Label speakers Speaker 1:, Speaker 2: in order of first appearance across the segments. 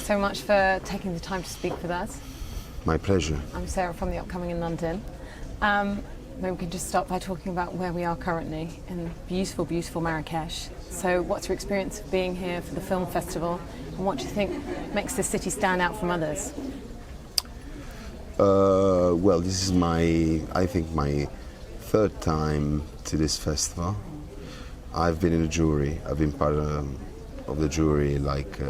Speaker 1: so much for taking the time to speak with us.
Speaker 2: My pleasure.
Speaker 1: I'm Sarah from The Upcoming in London. Maybe we can just start by talking about where we are currently in beautiful, beautiful Marrakech. So what's your experience of being here for the film festival, and what do you think makes this city stand out from others?
Speaker 2: Well, this is I think my third time to this festival. I've been in the jury. I've been part of the jury like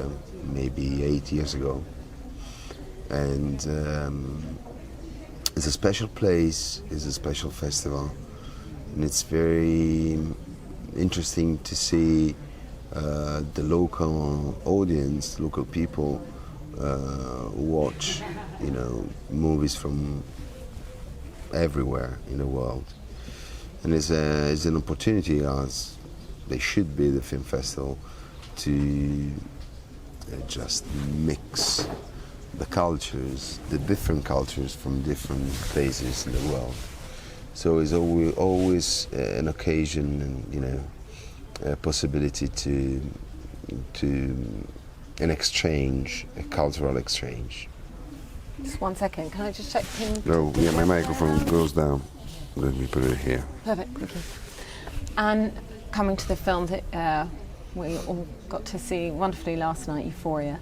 Speaker 2: maybe 8 years ago. And it's a special place, it's a special festival, and it's very interesting to see the local audience, local people watch, movies from everywhere in the world. And it's an opportunity, as they should be, the film festival, to just mix the cultures, the different cultures from different places in the world. So it's always an occasion and a possibility to an exchange, a cultural exchange.
Speaker 1: Just 1 second, can I just check?
Speaker 2: No, yeah, my microphone goes down. Let me put it here.
Speaker 1: Perfect, thank you. And coming to the film that we all got to see wonderfully last night, Euphoria,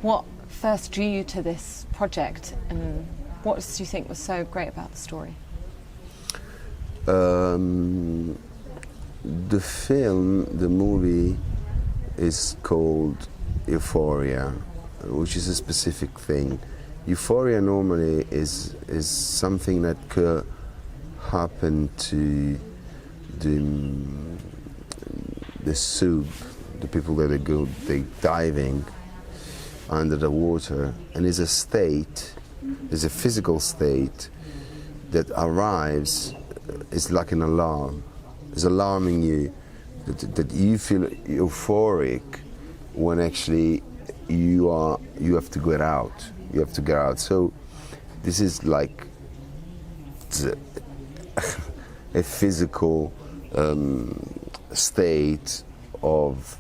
Speaker 1: what first drew you to this project, and what do you think was so great about the story?
Speaker 2: The movie is called Euphoria, which is a specific thing. Euphoria normally is something that could happen to the soup, the people that they diving under the water, and is a state, is a physical state that arrives, it's like an alarm. It's alarming you that you feel euphoric when actually you have to get out. You have to get out. So this is like a physical state of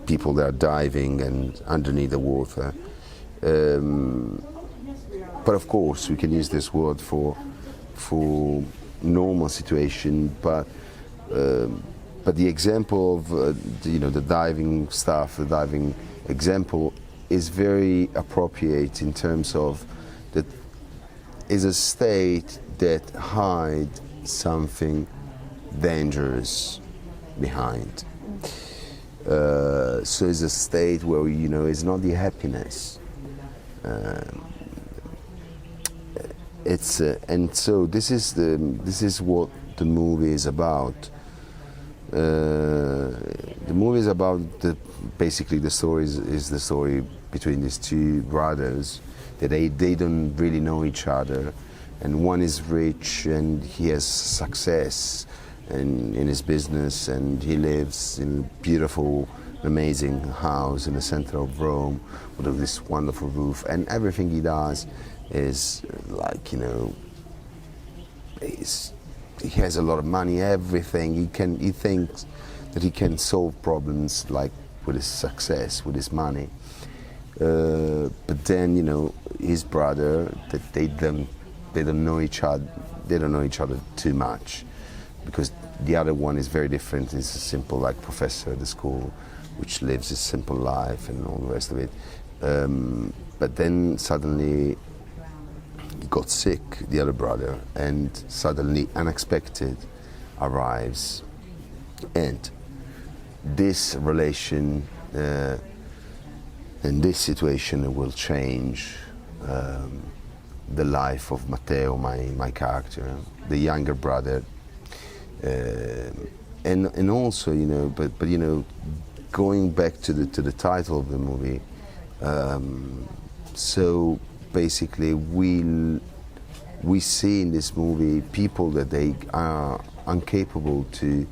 Speaker 2: people that are diving and underneath the water. But of course, we can use this word for normal situation. But the example of the diving stuff, the diving example, is very appropriate in terms of that is a state that hides something dangerous behind. So it's a state where it's not the happiness. And so this is what the movie is about. The movie is about basically the story is the story between these two brothers that they don't really know each other, and one is rich and he has success in his business, and he lives in a beautiful, amazing house in the center of Rome with this wonderful roof, and everything he does is like he has a lot of money, everything he thinks that he can solve problems like with his success, with his money. But then his brother, that they don't know each other too much, because the other one is very different. He's a simple professor at the school, which lives a simple life and all the rest of it. But then suddenly he got sick, the other brother, and suddenly unexpected arrives, and this relation and this situation will change the life of Matteo, my character, the younger brother, and also but going back to the title of the movie. So basically, we see in this movie people that they are incapable to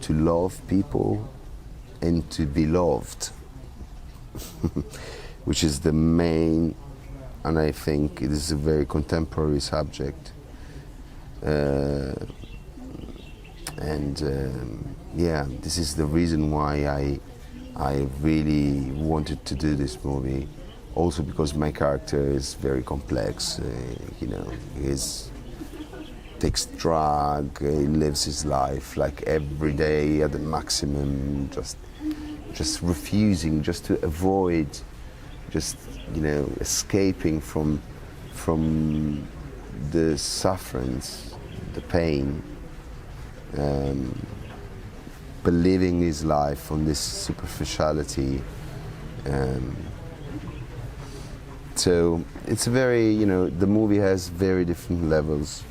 Speaker 2: love people and to be loved, which is the main, and I think it is a very contemporary subject. Yeah, this is the reason why I really wanted to do this movie, also because my character is very complex. You know, he's takes drug, he lives his life like every day at the maximum, just refusing, just to avoid, just, you know, escaping from the sufferance, the pain, but living his life on this superficiality. So it's a very, you know, the movie has very different levels.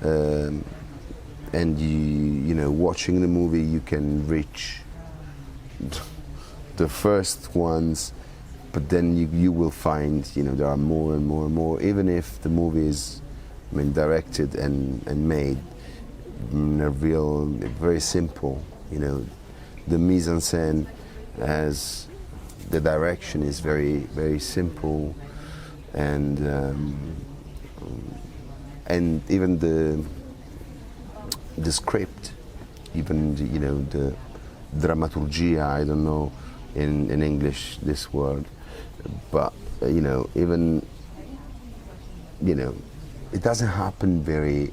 Speaker 2: And you know, watching the movie, you can reach the first ones, but then you will find, you know, there are more and more and more. Even if the movie is, I mean, directed and made in a real, very simple, you know, the mise en scène, as the direction is very, very simple, and even the script, even the, you know, the dramaturgia, I don't know in English this word, but you know, even, you know, it doesn't happen very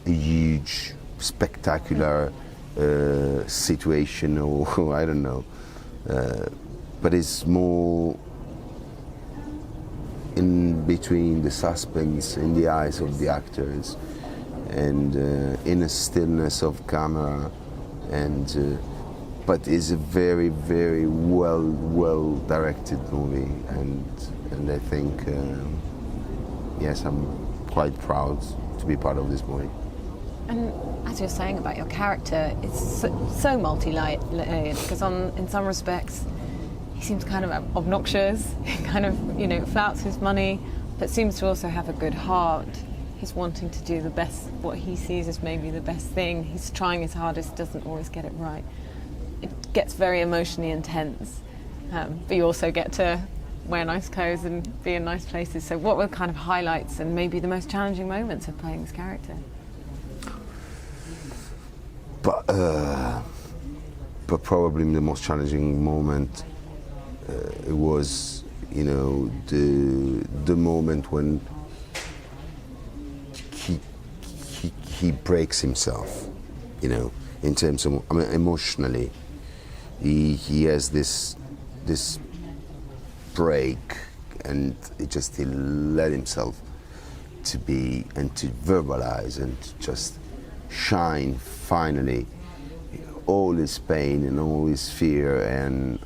Speaker 2: huge, spectacular situation, or I don't know, but it's more in between the suspense in the eyes of the actors, and in a stillness of camera, and but it's a very, very well directed movie, and I think yes, I'm quite proud to be part of this movie.
Speaker 1: And as you're saying about your character, it's so multi-layered, because in some respects he seems kind of obnoxious, kind of, you know, flouts his money, but seems to also have a good heart. He's wanting to do the best, what he sees as maybe the best thing. He's trying his hardest, doesn't always get it right. It gets very emotionally intense, but you also get to wear nice clothes and be in nice places. So what were kind of highlights and maybe the most challenging moments of playing this character?
Speaker 2: But probably the most challenging moment, it was, you know, the moment when he breaks himself, you know, in terms of, I mean, emotionally, he has this break, and he let himself to be and to verbalize and to just shine finally all his pain and all his fear and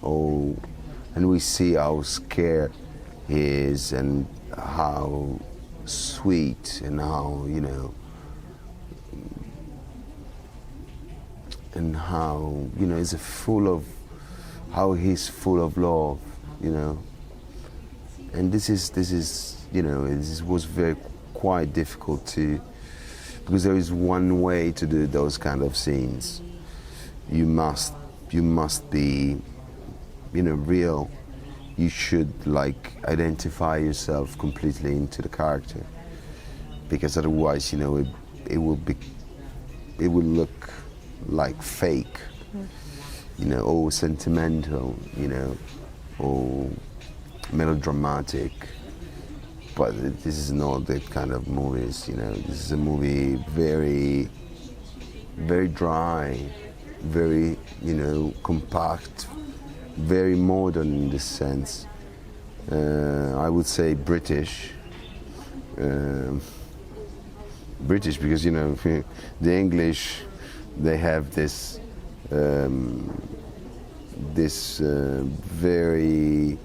Speaker 2: we see how scared he is and how sweet and how, you know, and how, you know, he's full of love, you know. And this is, you know, this was very quite difficult to, because there is one way to do those kind of scenes. You must be, you know, real. You should like identify yourself completely into the character, because otherwise, you know, it will look like fake, you know, or sentimental, you know, or melodramatic. But this is not that kind of movies, you know. This is a movie very, very dry, very, you know, compact, very modern in this sense. I would say British. British because, you know, the English, they have this very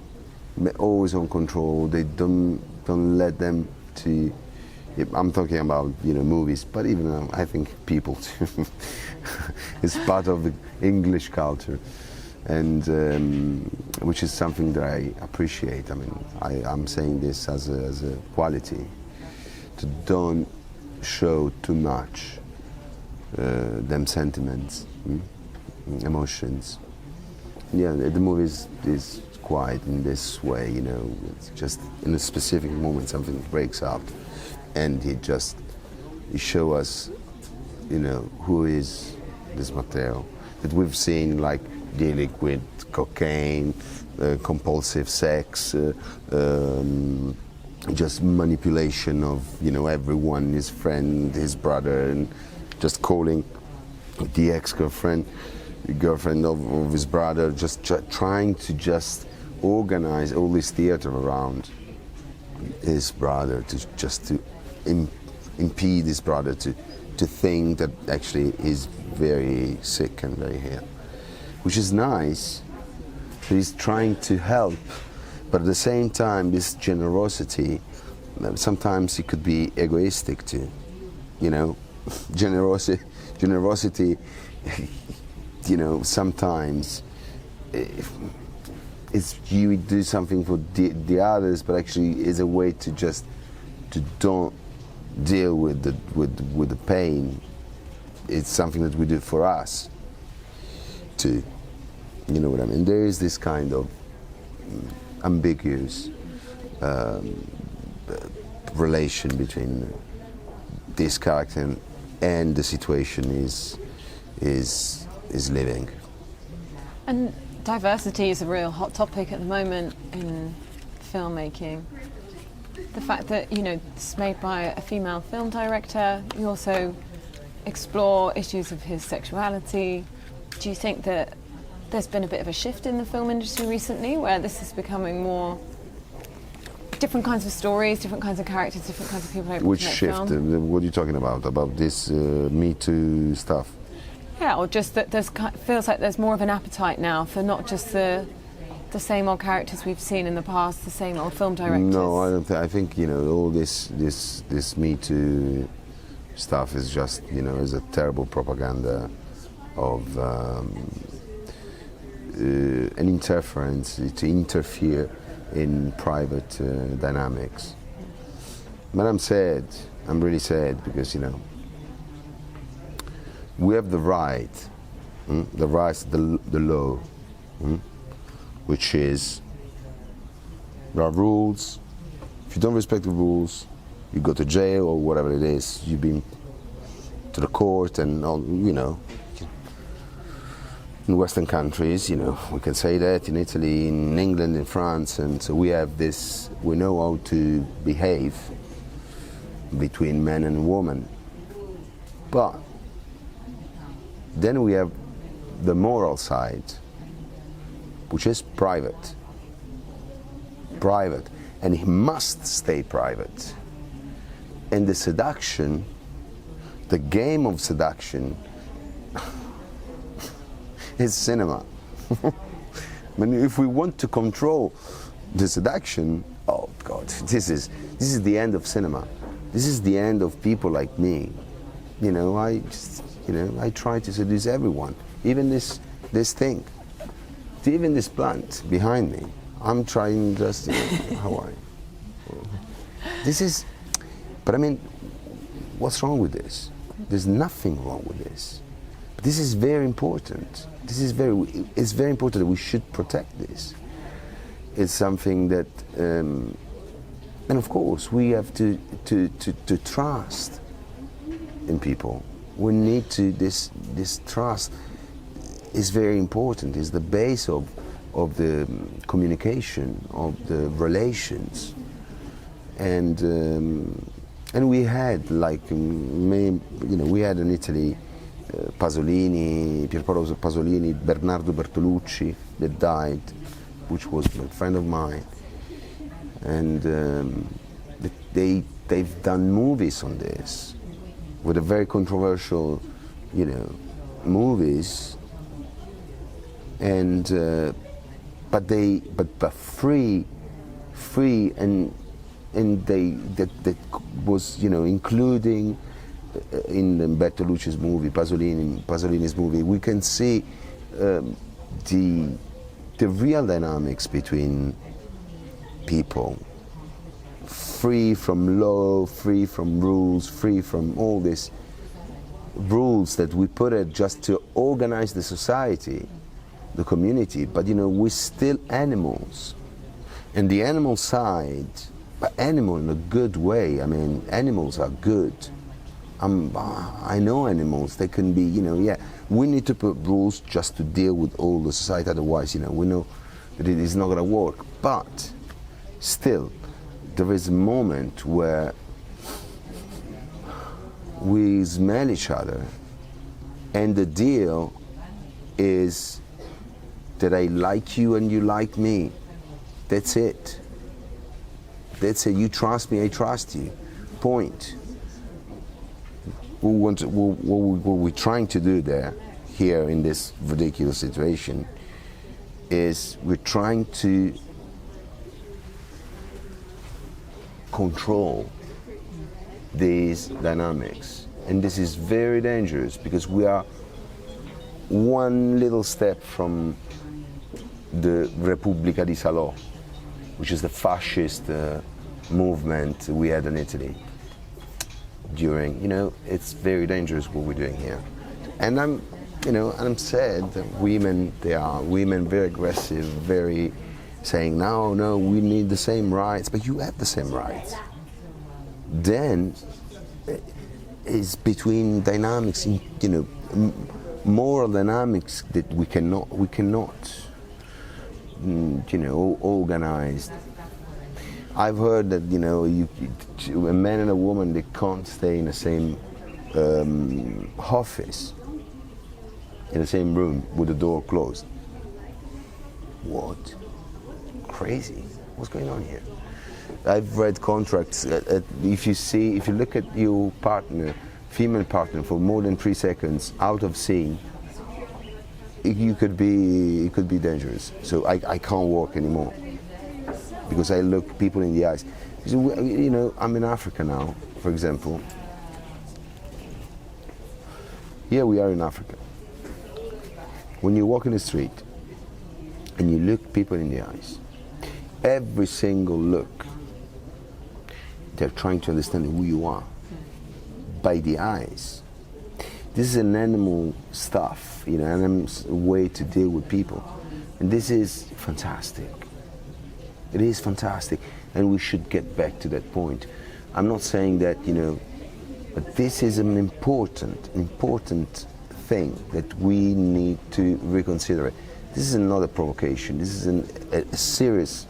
Speaker 2: always on control. They don't let them to. I'm talking about, you know, movies, but even I think people too. It's part of the English culture, and which is something that I appreciate. I mean, I'm saying this as a quality, to don't show too much them sentiments, emotions. Yeah, the movie is quite in this way, you know. It's just in a specific moment something breaks up, and he show us, you know, who is this Matteo that we've seen like dealing with cocaine, compulsive sex, just manipulation of everyone, his friend, his brother, and just calling the ex-girlfriend, girlfriend of his brother, just trying to just organize all this theater around his brother to impede his brother to think that actually he's very sick and very ill, which is nice. He's trying to help, but at the same time, this generosity, sometimes it could be egoistic too. Generosity, sometimes it's you do something for the others, but actually is a way to don't deal with the pain. It's something that we do for us too. You know what I mean? There is this kind of ambiguous relation between this character and the situation is living.
Speaker 1: And diversity is a real hot topic at the moment in filmmaking. The fact that it's made by a female film director, you also explore issues of his sexuality. Do you think that there's been a bit of a shift in the film industry recently, where this is becoming more different kinds of stories, different kinds of characters, different kinds of people able
Speaker 2: Which
Speaker 1: to make
Speaker 2: shift?
Speaker 1: film?
Speaker 2: What are you talking about? About this Me Too stuff?
Speaker 1: Yeah, or just that feels like there's more of an appetite now for not just the same old characters we've seen in the past, the same old film directors.
Speaker 2: No, I don't. I think all this Me Too stuff is just is a terrible propaganda of an interference to interfere in private dynamics. But I'm sad. I'm really sad because we have the right, the law, which is there are rules. If you don't respect the rules, you go to jail or whatever it is. You've been to the court and all, in Western countries, we can say that in Italy, in England, in France, and so we have this. We know how to behave between men and women, but then we have the moral side, which is private, and it must stay private. And the seduction, the game of seduction, is cinema. I mean, if we want to control the seduction, oh God, this is the end of cinema. This is the end of people like me. I try to seduce everyone, even this thing, even this plant behind me. I'm trying just, how are you? This is, but I mean, what's wrong with this? There's nothing wrong with this. But this is very important. It's very important that we should protect this. It's something that, and of course, we have to trust in people. We need to, this trust is very important. It's the base of the communication, of the relations. And we had, we had in Italy Pasolini, Pierpaolo Pasolini, Bernardo Bertolucci that died, which was a friend of mine. And they've done movies on this, with a very controversial, movies, and but free, and that was including in Bertolucci's movie, Pasolini's movie, we can see the real dynamics between people, free from law, free from rules, free from all these rules that we put it just to organize the society, the community. But we're still animals, and the animal side, but animal in a good way. I mean, animals are good. I know animals. They can be, yeah. We need to put rules just to deal with all the society. Otherwise, we know that it is not going to work. But still, there is a moment where we smell each other, and the deal is that I like you and you like me. That's it. That's it. You trust me, I trust you. Point. What we're trying to do here in this ridiculous situation, is we're trying to control these dynamics. And this is very dangerous, because we are one little step from the Repubblica di Salò, which is the fascist movement we had in Italy during, it's very dangerous what we're doing here. And I'm sad that they are women very aggressive, very saying, no, we need the same rights, but you have the same rights. Then it's between dynamics, moral dynamics that we cannot, organize. I've heard that, a man and a woman, they can't stay in the same office, in the same room with the door closed. What? Crazy. What's going on here? I've read contracts. If you look at your partner, female partner, for more than 3 seconds out of scene, it could be dangerous. So I can't work anymore, because I look people in the eyes. I'm in Africa now, for example. Here we are in Africa. When you walk in the street and you look people in the eyes, every single look, they're trying to understand who you are by the eyes. This is an animal stuff, an animal way to deal with people. And this is fantastic. It is fantastic, and we should get back to that point. I'm not saying that, but this is an important thing that we need to reconsider. This is not a provocation. This is a serious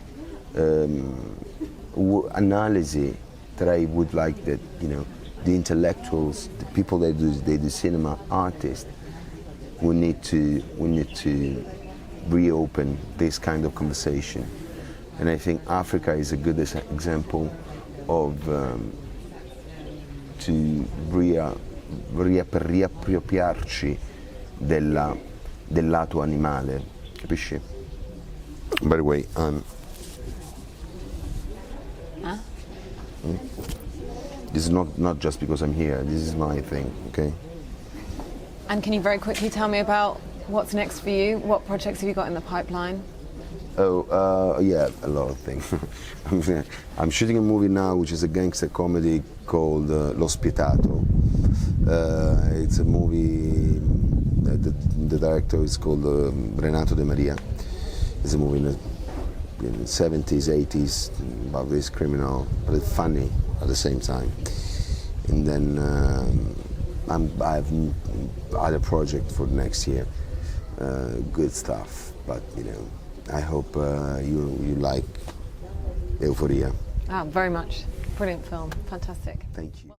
Speaker 2: analysis that I would like that, the intellectuals, the people that do cinema, artists, we need to reopen this kind of conversation. And I think Africa is a good example of to riappropriarci del lato animale, capisci? By the way, this is not just because I'm here. This is my thing, okay?
Speaker 1: And can you very quickly tell me about what's next for you? What projects have you got in the pipeline?
Speaker 2: Yeah, a lot of things. I'm shooting a movie now, which is a gangster comedy called Lo Spietato. It's a movie, the director is called Renato De Maria. It's a movie in the 70s, 80s, about this criminal, but it's funny at the same time. And then I have other project for next year, good stuff, but I hope you like Euphoria.
Speaker 1: Very much. Brilliant film. Fantastic.
Speaker 2: Thank you.